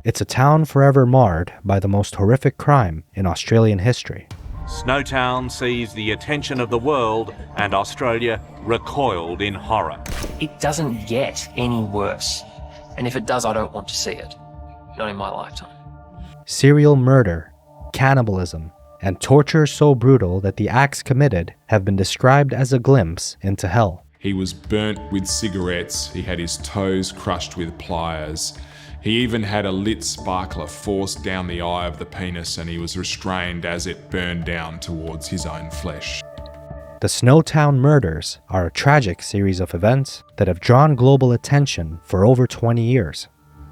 It's a town forever marred by the most horrific crime in Australian history. Snowtown seized the attention of the world, and Australia recoiled in horror. It doesn't get any worse. And if it does, I don't want to see it. Not in my lifetime. Serial murder, cannibalism, and torture so brutal that the acts committed have been described as a glimpse into hell. He was burnt with cigarettes, he had his toes crushed with pliers. He even had a lit sparkler forced down the eye of the penis, and he was restrained as it burned down towards his own flesh. The Snowtown Murders are a tragic series of events that have drawn global attention for over 20 years.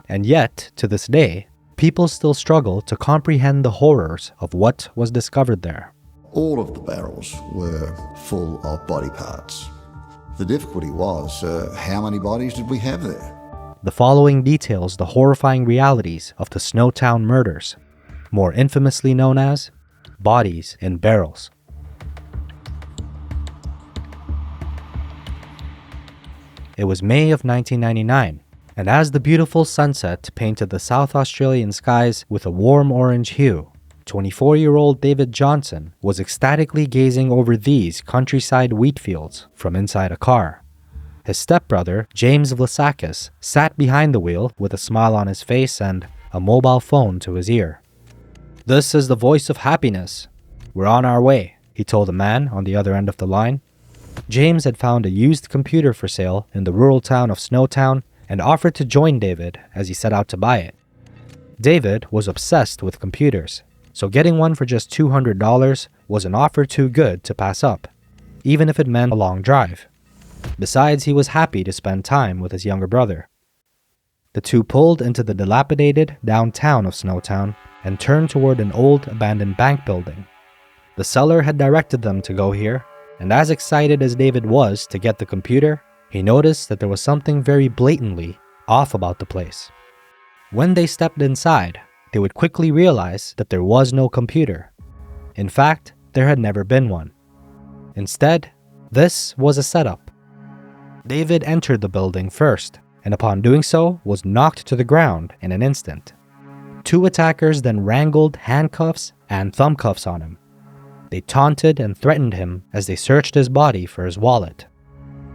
And yet, to this day, people still struggle to comprehend the horrors of what was discovered there. All of the barrels were full of body parts. The difficulty was, how many bodies did we have there? The following details the horrifying realities of the Snowtown Murders, more infamously known as bodies in barrels. It was May of 1999, and as the beautiful sunset painted the South Australian skies with a warm orange hue, 24-year-old David Johnson was ecstatically gazing over these countryside wheat fields from inside a car. His stepbrother, James Vlasakis, sat behind the wheel with a smile on his face and a mobile phone to his ear. "This is the voice of happiness. We're on our way," he told the man on the other end of the line. James had found a used computer for sale in the rural town of Snowtown and offered to join David as he set out to buy it. David was obsessed with computers, so getting one for just $200 was an offer too good to pass up, even if it meant a long drive. Besides, he was happy to spend time with his younger brother. The two pulled into the dilapidated downtown of Snowtown and turned toward an old abandoned bank building. The seller had directed them to go here, and as excited as David was to get the computer, he noticed that there was something very blatantly off about the place. When they stepped inside, they would quickly realize that there was no computer. In fact, there had never been one. Instead, this was a setup. David entered the building first, and upon doing so, was knocked to the ground in an instant. Two attackers then wrangled handcuffs and thumb cuffs on him. They taunted and threatened him as they searched his body for his wallet.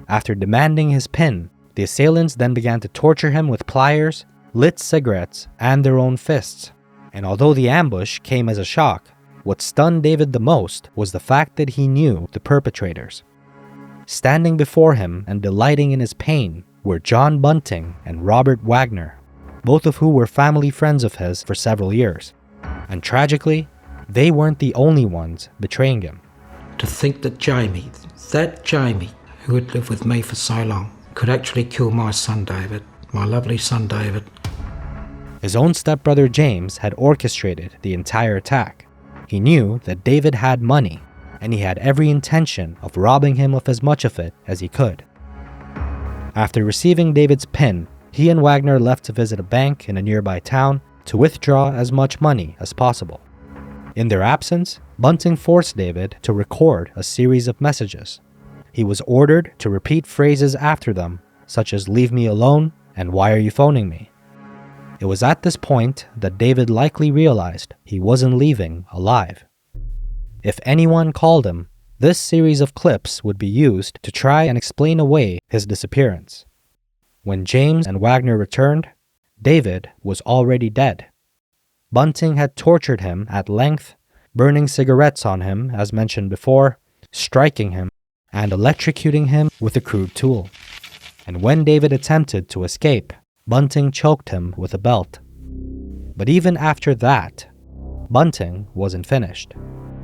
After demanding his PIN, the assailants then began to torture him with pliers, lit cigarettes, and their own fists. And although the ambush came as a shock, what stunned David the most was the fact that he knew the perpetrators. Standing before him and delighting in his pain were John Bunting and Robert Wagner, both of who were family friends of his for several years. And tragically, they weren't the only ones betraying him. To think that Jamie, who had lived with me for so long, could actually kill my son David, my lovely son David. His own stepbrother James had orchestrated the entire attack. He knew that David had money, and he had every intention of robbing him of as much of it as he could. After receiving David's PIN, he and Wagner left to visit a bank in a nearby town to withdraw as much money as possible. In their absence, Bunting forced David to record a series of messages. He was ordered to repeat phrases after them, such as "leave me alone" and "why are you phoning me?" It was at this point that David likely realized he wasn't leaving alive. If anyone called him, this series of clips would be used to try and explain away his disappearance. When James and Wagner returned, David was already dead. Bunting had tortured him at length, burning cigarettes on him, as mentioned before, striking him, and electrocuting him with a crude tool. And when David attempted to escape, Bunting choked him with a belt. But even after that, Bunting wasn't finished.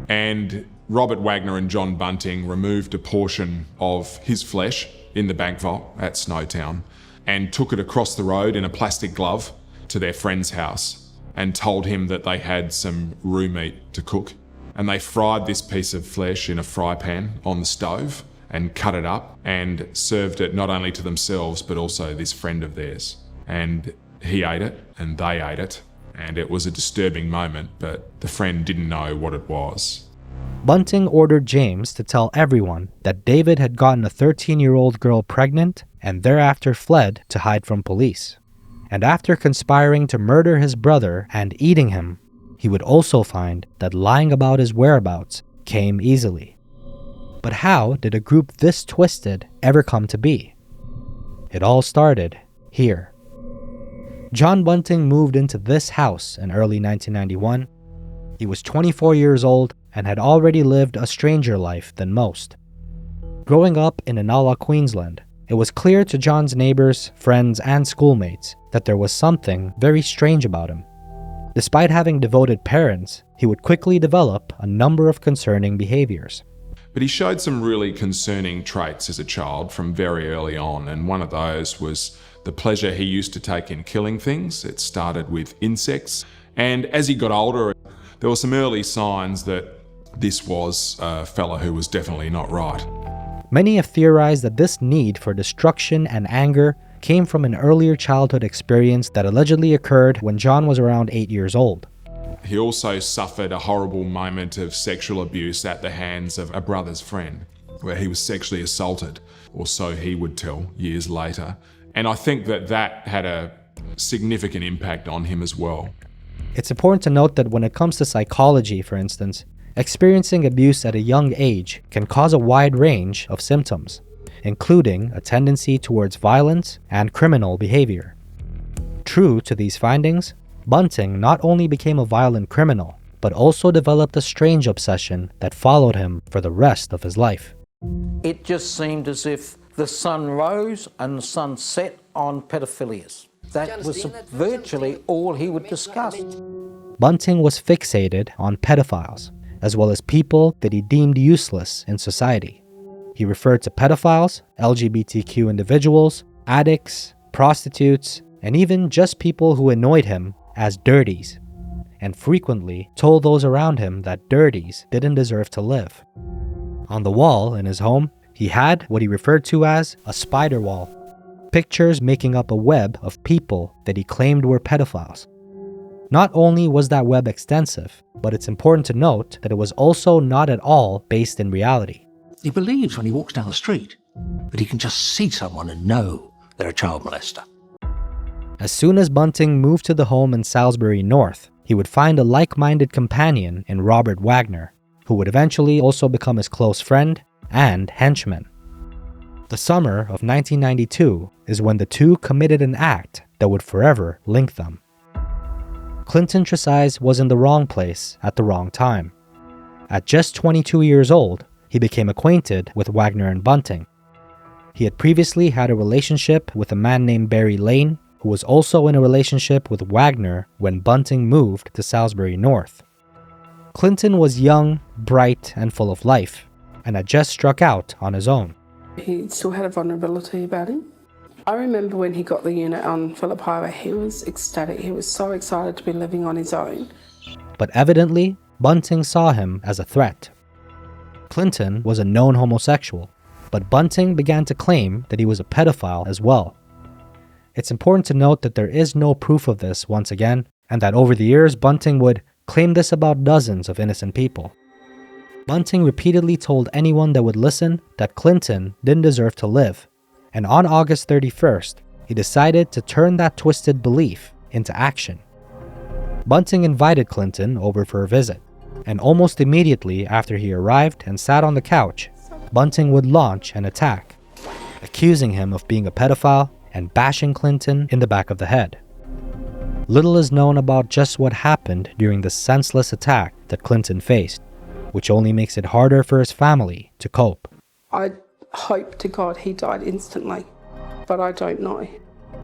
And Robert Wagner and John Bunting removed a portion of his flesh in the bank vault at Snowtown and took it across the road in a plastic glove to their friend's house and told him that they had some roo meat to cook. And they fried this piece of flesh in a fry pan on the stove and cut it up and served it not only to themselves but also this friend of theirs. And he ate it and they ate it. And it was a disturbing moment, but the friend didn't know what it was. Bunting ordered James to tell everyone that David had gotten a 13-year-old girl pregnant and thereafter fled to hide from police. And after conspiring to murder his brother and eating him, he would also find that lying about his whereabouts came easily. But how did a group this twisted ever come to be? It all started here. John Bunting moved into this house in early 1991. He was 24 years old and had already lived a stranger life than most. Growing up in Inala, Queensland, it was clear to John's neighbors, friends, and schoolmates that there was something very strange about him. Despite having devoted parents, he would quickly develop a number of concerning behaviors. But he showed some really concerning traits as a child from very early on, and one of those was the pleasure he used to take in killing things. It started with insects, and as he got older, there were some early signs that this was a fella who was definitely not right. Many have theorized that this need for destruction and anger came from an earlier childhood experience that allegedly occurred when John was around 8 years old. He also suffered a horrible moment of sexual abuse at the hands of a brother's friend, where he was sexually assaulted, or so he would tell years later. And I think that that had a significant impact on him as well. It's important to note that when it comes to psychology, for instance, experiencing abuse at a young age can cause a wide range of symptoms, including a tendency towards violence and criminal behavior. True to these findings, Bunting not only became a violent criminal, but also developed a strange obsession that followed him for the rest of his life. It just seemed as if the sun rose and the sun set on pedophilias. That was virtually all he would discuss. Bunting was fixated on pedophiles, as well as people that he deemed useless in society. He referred to pedophiles, LGBTQ individuals, addicts, prostitutes, and even just people who annoyed him as dirties, and frequently told those around him that dirties didn't deserve to live. On the wall in his home, he had what he referred to as a spider wall, pictures making up a web of people that he claimed were pedophiles. Not only was that web extensive, but it's important to note that it was also not at all based in reality. He believes when he walks down the street that he can just see someone and know they're a child molester. As soon as Bunting moved to the home in Salisbury North, he would find a like-minded companion in Robert Wagner, who would eventually also become his close friend and henchman. The summer of 1992 is when the two committed an act that would forever link them. Clinton Tresize was in the wrong place at the wrong time. At just 22 years old, he became acquainted with Wagner and Bunting. He had previously had a relationship with a man named Barry Lane, who was also in a relationship with Wagner when Bunting moved to Salisbury North. Clinton was young, bright, and full of life, and had just struck out on his own. He still had a vulnerability about him. I remember when he got the unit on Phillip Highway, he was ecstatic. He was so excited to be living on his own. But evidently, Bunting saw him as a threat. Clinton was a known homosexual, but Bunting began to claim that he was a pedophile as well. It's important to note that there is no proof of this once again, and that over the years Bunting would claim this about dozens of innocent people. Bunting repeatedly told anyone that would listen that Clinton didn't deserve to live, and on August 31st, he decided to turn that twisted belief into action. Bunting invited Clinton over for a visit, and almost immediately after he arrived and sat on the couch, Bunting would launch an attack, accusing him of being a pedophile and bashing Clinton in the back of the head. Little is known about just what happened during the senseless attack that Clinton faced, which only makes it harder for his family to cope. I hope to God he died instantly, but I don't know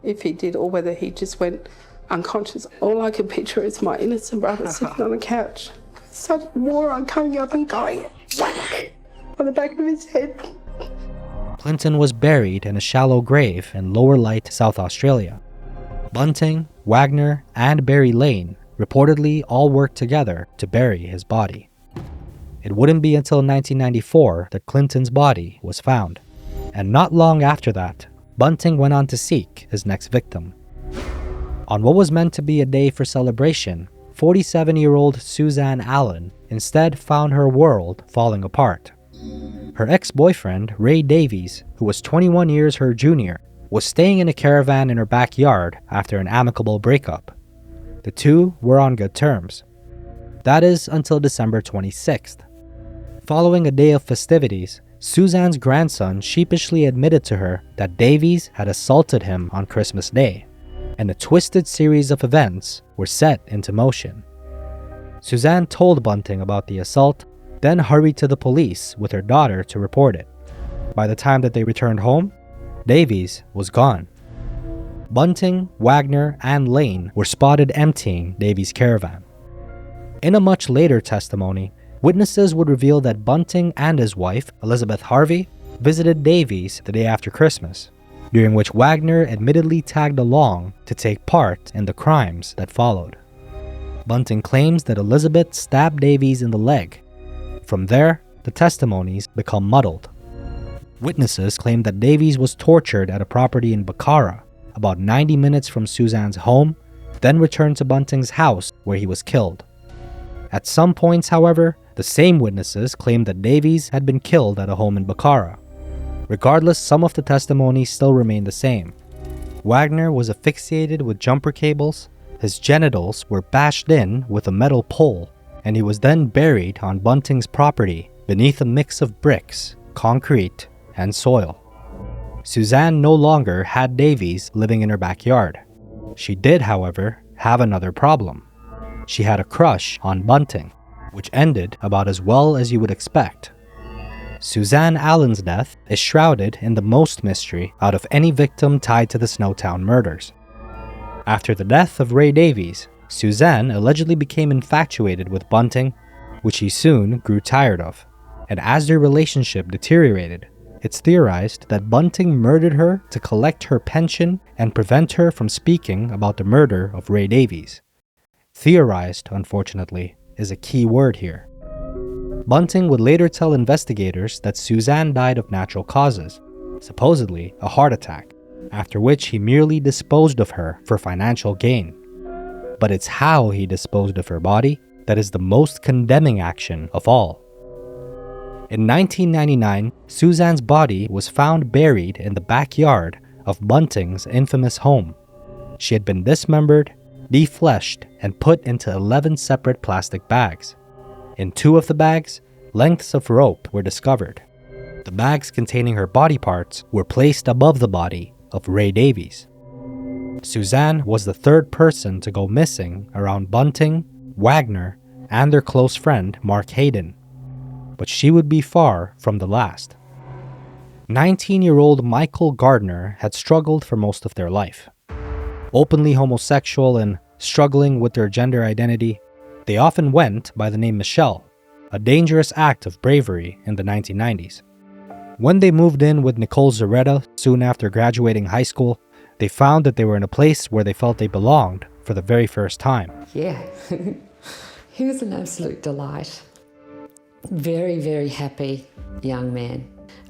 if he did or whether he just went unconscious. All I can picture is my innocent brother sitting on a couch, such moron coming up and going whack on the back of his head. Clinton was buried in a shallow grave in Lower Light, South Australia. Bunting, Wagner, and Barry Lane reportedly all worked together to bury his body. It wouldn't be until 1994 that Clinton's body was found, and not long after that, Bunting went on to seek his next victim. On what was meant to be a day for celebration, 47-year-old Suzanne Allen instead found her world falling apart. Her ex-boyfriend, Ray Davies, who was 21 years her junior, was staying in a caravan in her backyard after an amicable breakup. The two were on good terms. That is until December 26th. Following a day of festivities, Suzanne's grandson sheepishly admitted to her that Davies had assaulted him on Christmas Day, and a twisted series of events were set into motion. Suzanne told Bunting about the assault, then hurried to the police with her daughter to report it. By the time that they returned home, Davies was gone. Bunting, Wagner, and Lane were spotted emptying Davies' caravan. In a much later testimony, witnesses would reveal that Bunting and his wife, Elizabeth Harvey, visited Davies the day after Christmas, during which Wagner admittedly tagged along to take part in the crimes that followed. Bunting claims that Elizabeth stabbed Davies in the leg. From there, the testimonies become muddled. Witnesses claim that Davies was tortured at a property in Bacara, about 90 minutes from Suzanne's home, then returned to Bunting's house where he was killed. At some points, however, the same witnesses claimed that Davies had been killed at a home in Bacara. Regardless, some of the testimonies still remain the same. Wagner was asphyxiated with jumper cables, his genitals were bashed in with a metal pole, and he was then buried on Bunting's property beneath a mix of bricks, concrete, and soil. Suzanne no longer had Davies living in her backyard. She did, however, have another problem. She had a crush on Bunting, which ended about as well as you would expect. Suzanne Allen's death is shrouded in the most mystery out of any victim tied to the Snowtown murders. After the death of Ray Davies, Suzanne allegedly became infatuated with Bunting, which he soon grew tired of, and as their relationship deteriorated, it's theorized that Bunting murdered her to collect her pension and prevent her from speaking about the murder of Ray Davies. Theorized, unfortunately, is a key word here. Bunting would later tell investigators that Suzanne died of natural causes, supposedly a heart attack, after which he merely disposed of her for financial gain. But it's how he disposed of her body that is the most condemning action of all. In 1999, Suzanne's body was found buried in the backyard of Bunting's infamous home. She had been dismembered, defleshed, and put into 11 separate plastic bags. In 2 of the bags, lengths of rope were discovered. The bags containing her body parts were placed above the body of Ray Davies. Suzanne was the 3rd person to go missing around Bunting, Wagner, and their close friend Mark Hayden. But she would be far from the last. 19-year-old Michael Gardner had struggled for most of their life. Openly homosexual and struggling with their gender identity, they often went by the name Michelle, a dangerous act of bravery in the 1990s. When they moved in with Nicole Zaretta soon after graduating high school, they found that they were in a place where they felt they belonged for the very first time. Yeah, he was an absolute delight. Very, very happy young man.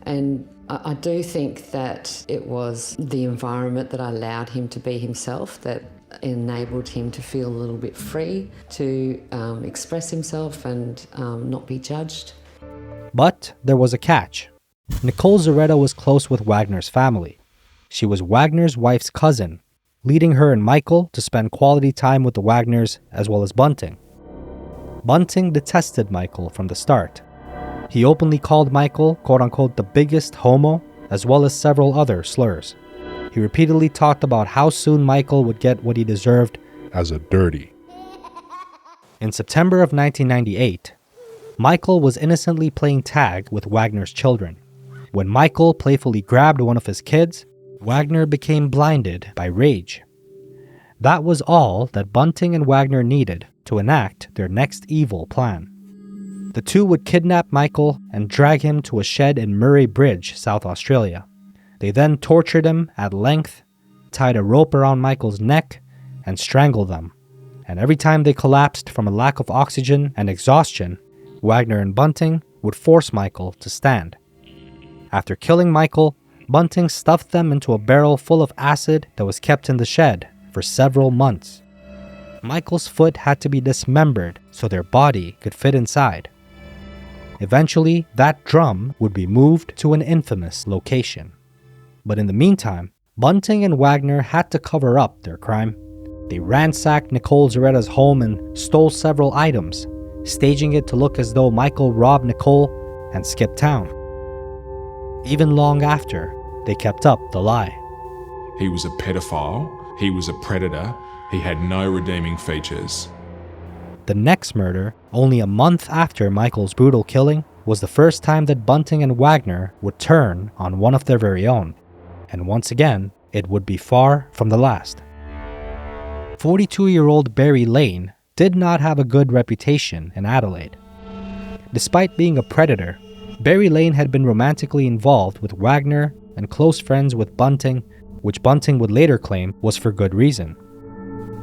And I do think that it was the environment that allowed him to be himself that enabled him to feel a little bit free to express himself and not be judged. But there was a catch. Nicole Zaretta was close with Wagner's family. She was Wagner's wife's cousin, leading her and Michael to spend quality time with the Wagners as well as Bunting. Bunting detested Michael from the start. He openly called Michael, quote-unquote, the biggest homo, as well as several other slurs. He repeatedly talked about how soon Michael would get what he deserved as a dirty. In September of 1998, Michael was innocently playing tag with Wagner's children. When Michael playfully grabbed one of his kids, Wagner became blinded by rage. That was all that Bunting and Wagner needed to enact their next evil plan. The two would kidnap Michael and drag him to a shed in Murray Bridge, South Australia. They then tortured him at length, tied a rope around Michael's neck, and strangled them. And every time they collapsed from a lack of oxygen and exhaustion, Wagner and Bunting would force Michael to stand. After killing Michael, Bunting stuffed them into a barrel full of acid that was kept in the shed for several months. Michael's foot had to be dismembered so their body could fit inside. Eventually, that drum would be moved to an infamous location. But in the meantime, Bunting and Wagner had to cover up their crime. They ransacked Nicole Zoretta's home and stole several items, staging it to look as though Michael robbed Nicole and skipped town. Even long after, they kept up the lie. He was a pedophile, he was a predator, he had no redeeming features. The next murder, only a month after Michael's brutal killing, was the first time that Bunting and Wagner would turn on one of their very own. And once again, it would be far from the last. 42-year-old Barry Lane did not have a good reputation in Adelaide. Despite being a predator, Barry Lane had been romantically involved with Wagner and close friends with Bunting, which Bunting would later claim was for good reason.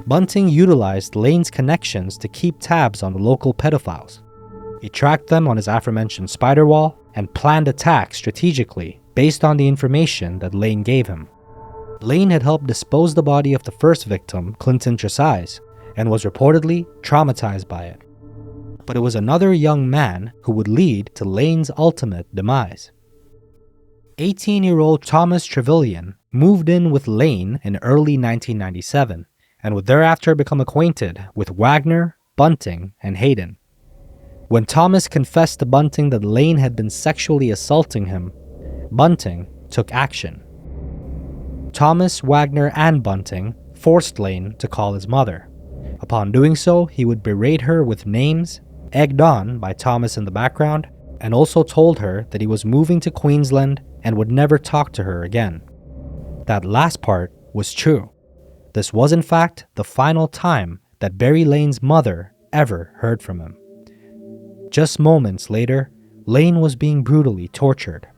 Bunting utilized Lane's connections to keep tabs on the local pedophiles. He tracked them on his aforementioned spider wall and planned attacks strategically based on the information that Lane gave him. Lane had helped dispose the body of the first victim, Clinton Tresize, and was reportedly traumatized by it. But it was another young man who would lead to Lane's ultimate demise. 18-year-old Thomas Trevilian moved in with Lane in early 1997 and would thereafter become acquainted with Wagner, Bunting, and Hayden. When Thomas confessed to Bunting that Lane had been sexually assaulting him, Bunting took action. Thomas, Wagner, and Bunting forced Lane to call his mother. Upon doing so, he would berate her with names, egged on by Thomas in the background, and also told her that he was moving to Queensland and would never talk to her again. That last part was true. This was in fact the final time that Barry Lane's mother ever heard from him. Just moments later, Lane was being brutally tortured.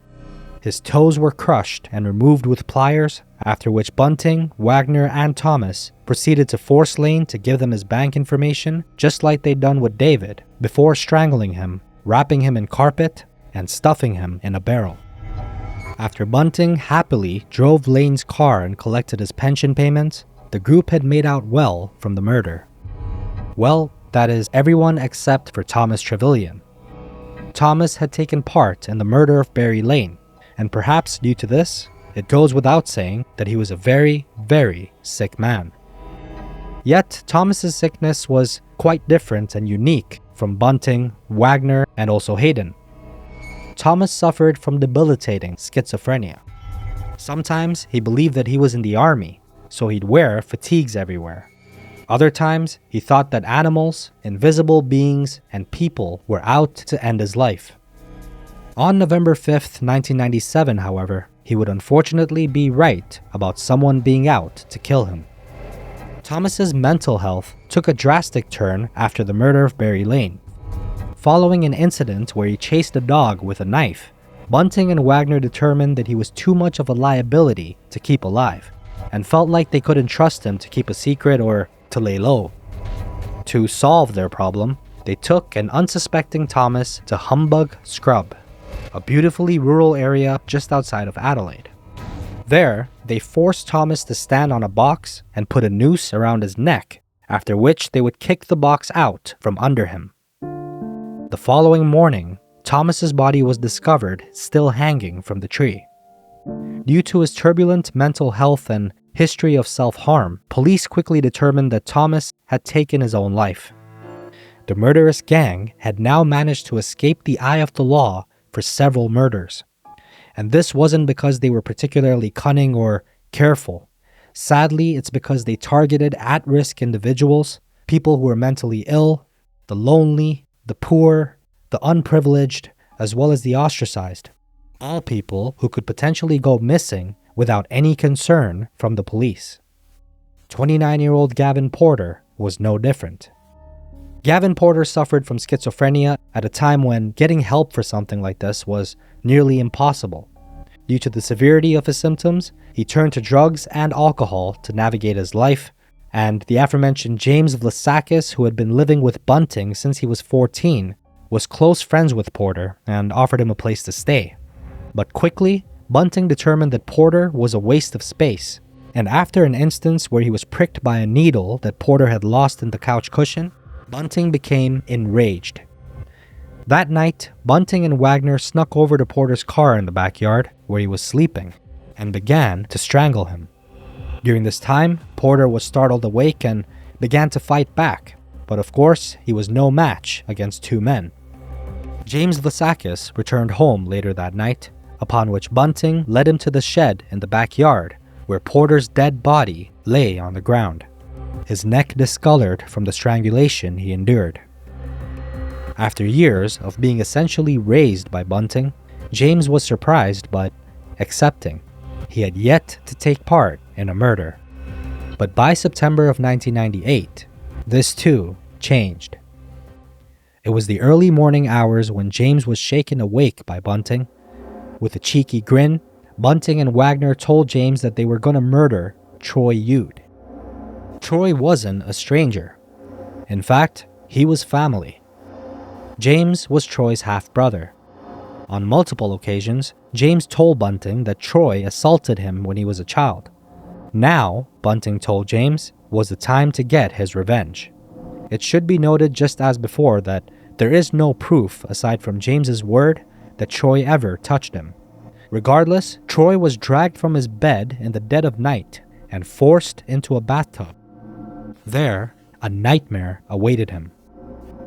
His toes were crushed and removed with pliers, after which Bunting, Wagner, and Thomas proceeded to force Lane to give them his bank information, just like they'd done with David, before strangling him, wrapping him in carpet, and stuffing him in a barrel. After Bunting happily drove Lane's car and collected his pension payments, the group had made out well from the murder. Well, that is, everyone except for Thomas Trevilian. Thomas had taken part in the murder of Barry Lane, and perhaps due to this, it goes without saying that he was a very, very sick man. Yet, Thomas's sickness was quite different and unique from Bunting, Wagner, and also Hayden. Thomas suffered from debilitating schizophrenia. Sometimes he believed that he was in the army, so he'd wear fatigues everywhere. Other times, he thought that animals, invisible beings, and people were out to end his life. On November 5th, 1997, however, he would unfortunately be right about someone being out to kill him. Thomas's mental health took a drastic turn after the murder of Barry Lane. Following an incident where he chased a dog with a knife, Bunting and Wagner determined that he was too much of a liability to keep alive, and felt like they couldn't trust him to keep a secret or to lay low. To solve their problem, they took an unsuspecting Thomas to Humbug Scrub, a beautifully rural area just outside of Adelaide. There, they forced Thomas to stand on a box and put a noose around his neck, after which they would kick the box out from under him. The following morning, Thomas's body was discovered still hanging from the tree. Due to his turbulent mental health and history of self-harm, police quickly determined that Thomas had taken his own life. The murderous gang had now managed to escape the eye of the law for several murders. And this wasn't because they were particularly cunning or careful. Sadly, it's because they targeted at-risk individuals, people who were mentally ill, the lonely, the poor, the unprivileged, as well as the ostracized. All people who could potentially go missing without any concern from the police. 29-year-old Gavin Porter was no different. Gavin Porter suffered from schizophrenia at a time when getting help for something like this was nearly impossible. Due to the severity of his symptoms, he turned to drugs and alcohol to navigate his life, and the aforementioned James Vlasakis, who had been living with Bunting since he was 14, was close friends with Porter and offered him a place to stay. But quickly, Bunting determined that Porter was a waste of space, and after an instance where he was pricked by a needle that Porter had lost in the couch cushion, Bunting became enraged. That night, Bunting and Wagner snuck over to Porter's car in the backyard, where he was sleeping, and began to strangle him. During this time, Porter was startled awake and began to fight back, but of course, he was no match against two men. James Vlasakis returned home later that night, upon which Bunting led him to the shed in the backyard where Porter's dead body lay on the ground, his neck discolored from the strangulation he endured. After years of being essentially raised by Bunting, James was surprised but accepting. He had yet to take part in a murder. But by September of 1998, this too changed. It was the early morning hours when James was shaken awake by Bunting. With a cheeky grin, Bunting and Wagner told James that they were going to murder Troy Ude. Troy wasn't a stranger. In fact, he was family. James was Troy's half-brother. On multiple occasions, James told Bunting that Troy assaulted him when he was a child. Now, Bunting told James, was the time to get his revenge. It should be noted just as before that there is no proof aside from James's word that Troy ever touched him. Regardless, Troy was dragged from his bed in the dead of night and forced into a bathtub. There, a nightmare awaited him.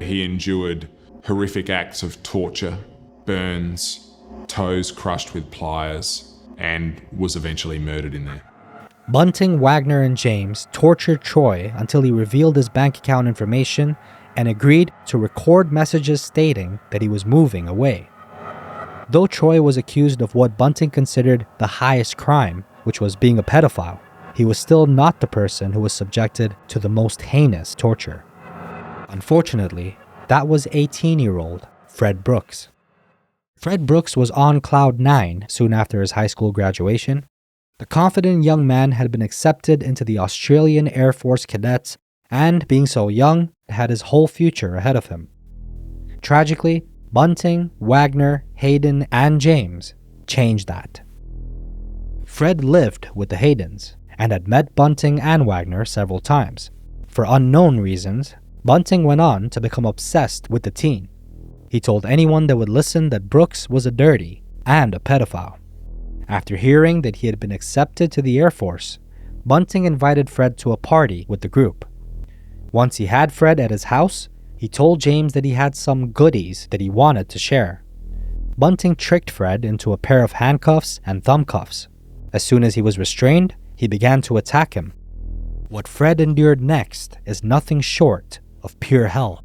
He endured horrific acts of torture, burns, toes crushed with pliers, and was eventually murdered in there. Bunting, Wagner, and James tortured Troy until he revealed his bank account information and agreed to record messages stating that he was moving away. Though Troy was accused of what Bunting considered the highest crime, which was being a pedophile, he was still not the person who was subjected to the most heinous torture. Unfortunately, that was 18-year-old Fred Brooks. Fred Brooks was on cloud nine soon after his high school graduation. The confident young man had been accepted into the Australian Air Force Cadets and, being so young, had his whole future ahead of him. Tragically, Bunting, Wagner, Hayden, and James changed that. Fred lived with the Haydens and had met Bunting and Wagner several times. For unknown reasons, Bunting went on to become obsessed with the teen. He told anyone that would listen that Brooks was a dirty and a pedophile. After hearing that he had been accepted to the Air Force, Bunting invited Fred to a party with the group. Once he had Fred at his house, he told James that he had some goodies that he wanted to share. Bunting tricked Fred into a pair of handcuffs and thumb cuffs. As soon as he was restrained, he began to attack him. What Fred endured next is nothing short of pure hell.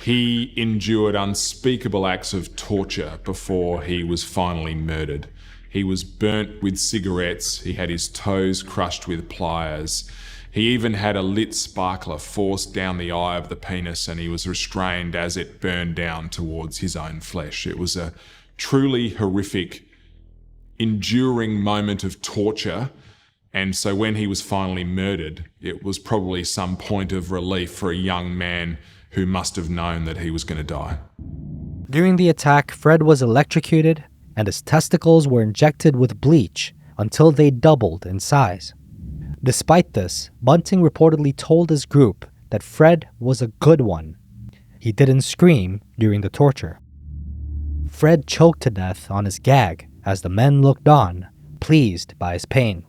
He endured unspeakable acts of torture before he was finally murdered. He was burnt with cigarettes, he had his toes crushed with pliers. He even had a lit sparkler forced down the eye of the penis, and he was restrained as it burned down towards his own flesh. It was a truly horrific, enduring moment of torture. And so when he was finally murdered, it was probably some point of relief for a young man who must have known that he was going to die. During the attack, Fred was electrocuted and his testicles were injected with bleach until they doubled in size. Despite this, Bunting reportedly told his group that Fred was a good one. He didn't scream during the torture. Fred choked to death on his gag as the men looked on, pleased by his pain.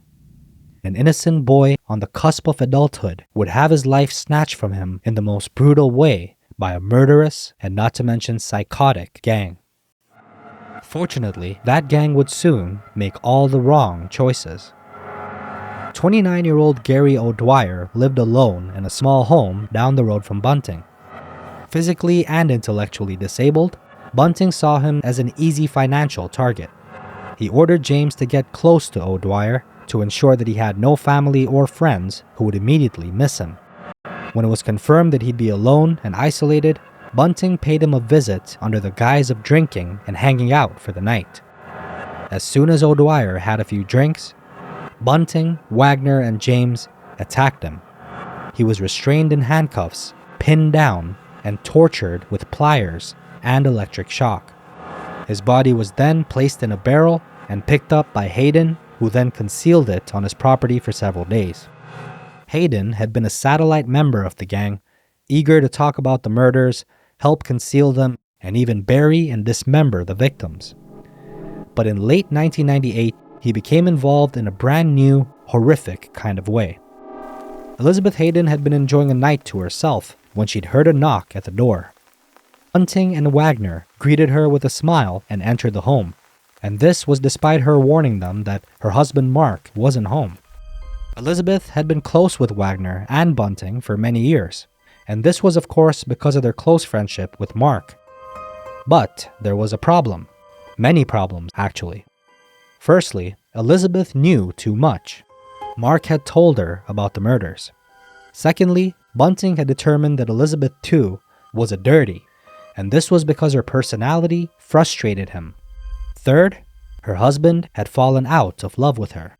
An innocent boy on the cusp of adulthood would have his life snatched from him in the most brutal way by a murderous and not to mention psychotic gang. Fortunately, that gang would soon make all the wrong choices. 29-year-old Gary O'Dwyer lived alone in a small home down the road from Bunting. Physically and intellectually disabled, Bunting saw him as an easy financial target. He ordered James to get close to O'Dwyer to ensure that he had no family or friends who would immediately miss him. When it was confirmed that he'd be alone and isolated, Bunting paid him a visit under the guise of drinking and hanging out for the night. As soon as O'Dwyer had a few drinks, Bunting, Wagner, and James attacked him. He was restrained in handcuffs, pinned down, and tortured with pliers and electric shock. His body was then placed in a barrel and picked up by Hayden, who then concealed it on his property for several days. Hayden had been a satellite member of the gang, eager to talk about the murders, help conceal them, and even bury and dismember the victims. But in late 1998, he became involved in a brand new, horrific kind of way. Elizabeth Hayden had been enjoying a night to herself when she'd heard a knock at the door. Bunting and Wagner greeted her with a smile and entered the home, and this was despite her warning them that her husband Mark wasn't home. Elizabeth had been close with Wagner and Bunting for many years, and this was of course because of their close friendship with Mark. But there was a problem. Many problems, actually. Firstly, Elizabeth knew too much. Mark had told her about the murders. Secondly, Bunting had determined that Elizabeth too was a dirty, and this was because her personality frustrated him. Third, her husband had fallen out of love with her.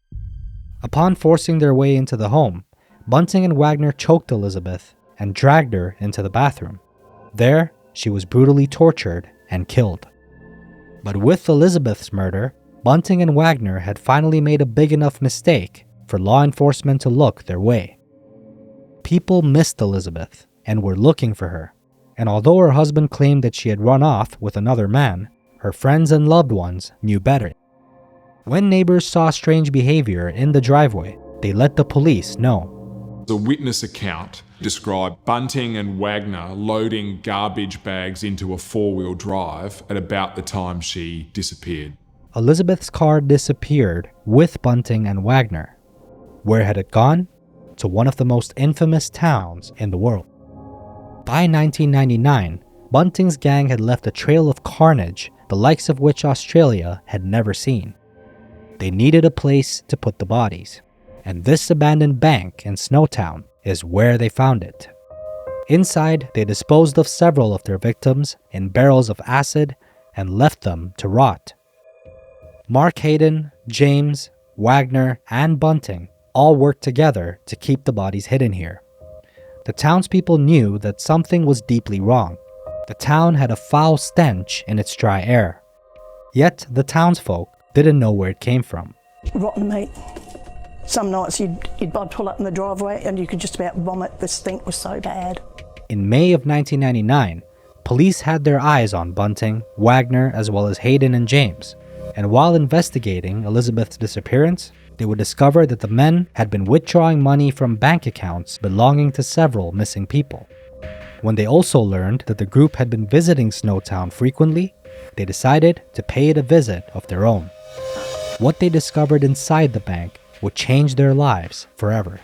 Upon forcing their way into the home, Bunting and Wagner choked Elizabeth and dragged her into the bathroom. There, she was brutally tortured and killed. But with Elizabeth's murder, Bunting and Wagner had finally made a big enough mistake for law enforcement to look their way. People missed Elizabeth and were looking for her, and although her husband claimed that she had run off with another man, her friends and loved ones knew better. When neighbors saw strange behavior in the driveway, they let the police know. The witness account described Bunting and Wagner loading garbage bags into a four-wheel drive at about the time she disappeared. Elizabeth's car disappeared with Bunting and Wagner. Where had it gone? To one of the most infamous towns in the world. By 1999, Bunting's gang had left a trail of carnage, the likes of which Australia had never seen. They needed a place to put the bodies, and this abandoned bank in Snowtown is where they found it. Inside, they disposed of several of their victims in barrels of acid and left them to rot. Mark Hayden, James, Wagner, and Bunting all worked together to keep the bodies hidden here. The townspeople knew that something was deeply wrong. The town had a foul stench in its dry air. Yet the townsfolk didn't know where it came from. Rotten meat. Some nights I'd pull up in the driveway and you could just about vomit. The stink was so bad. In May of 1999, police had their eyes on Bunting, Wagner, as well as Hayden and James. And while investigating Elizabeth's disappearance, they would discover that the men had been withdrawing money from bank accounts belonging to several missing people. When they also learned that the group had been visiting Snowtown frequently, they decided to pay it a visit of their own. What they discovered inside the bank would change their lives forever.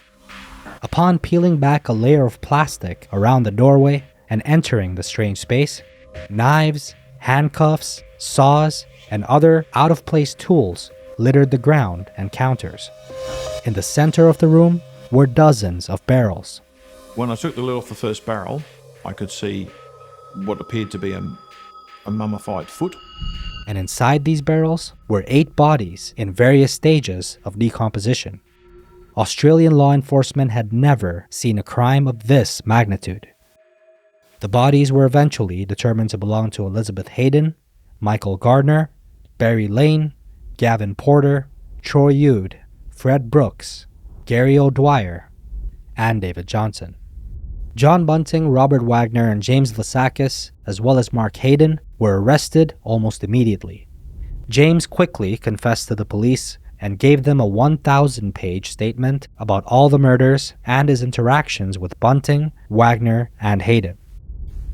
Upon peeling back a layer of plastic around the doorway and entering the strange space, knives, handcuffs, saws, and other out-of-place tools littered the ground and counters. In the center of the room were dozens of barrels. When I took the lid off the first barrel, I could see what appeared to be a mummified foot. And inside these barrels were 8 bodies in various stages of decomposition. Australian law enforcement had never seen a crime of this magnitude. The bodies were eventually determined to belong to Elizabeth Hayden, Michael Gardner, Barry Lane, Gavin Porter, Troy Yude, Fred Brooks, Gary O'Dwyer, and David Johnson. John Bunting, Robert Wagner, and James Lasakis, as well as Mark Hayden, were arrested almost immediately. James quickly confessed to the police and gave them a 1,000-page statement about all the murders and his interactions with Bunting, Wagner, and Hayden.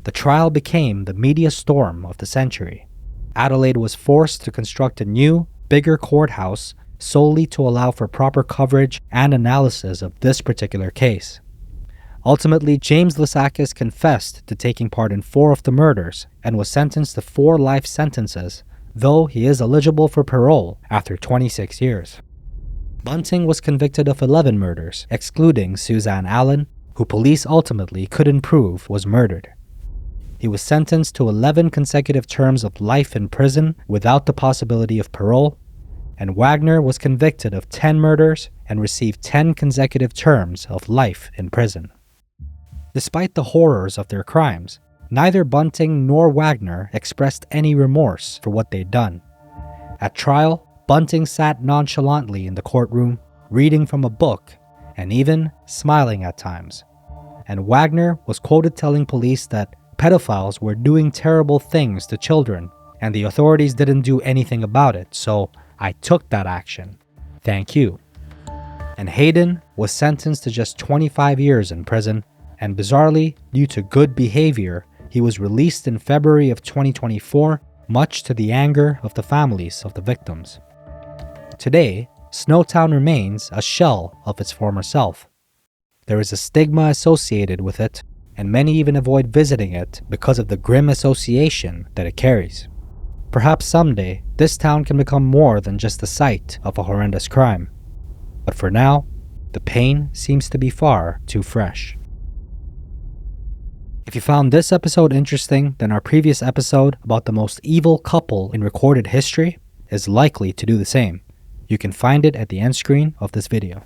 The trial became the media storm of the century. Adelaide was forced to construct a new, bigger courthouse solely to allow for proper coverage and analysis of this particular case. Ultimately, James Lasakis confessed to taking part in 4 of the murders and was sentenced to 4 life sentences, though he is eligible for parole after 26 years. Bunting was convicted of 11 murders, excluding Suzanne Allen, who police ultimately couldn't prove was murdered. He was sentenced to 11 consecutive terms of life in prison without the possibility of parole, and Wagner was convicted of 10 murders and received 10 consecutive terms of life in prison. Despite the horrors of their crimes, neither Bunting nor Wagner expressed any remorse for what they'd done. At trial, Bunting sat nonchalantly in the courtroom, reading from a book, and even smiling at times. And Wagner was quoted telling police that pedophiles were doing terrible things to children, and the authorities didn't do anything about it, so I took that action. Thank you. And Hayden was sentenced to just 25 years in prison, and bizarrely, due to good behavior, he was released in February of 2024, much to the anger of the families of the victims. Today, Snowtown remains a shell of its former self. There is a stigma associated with it, and many even avoid visiting it because of the grim association that it carries. Perhaps someday, this town can become more than just the site of a horrendous crime. But for now, the pain seems to be far too fresh. If you found this episode interesting, then our previous episode about the most evil couple in recorded history is likely to do the same. You can find it at the end screen of this video.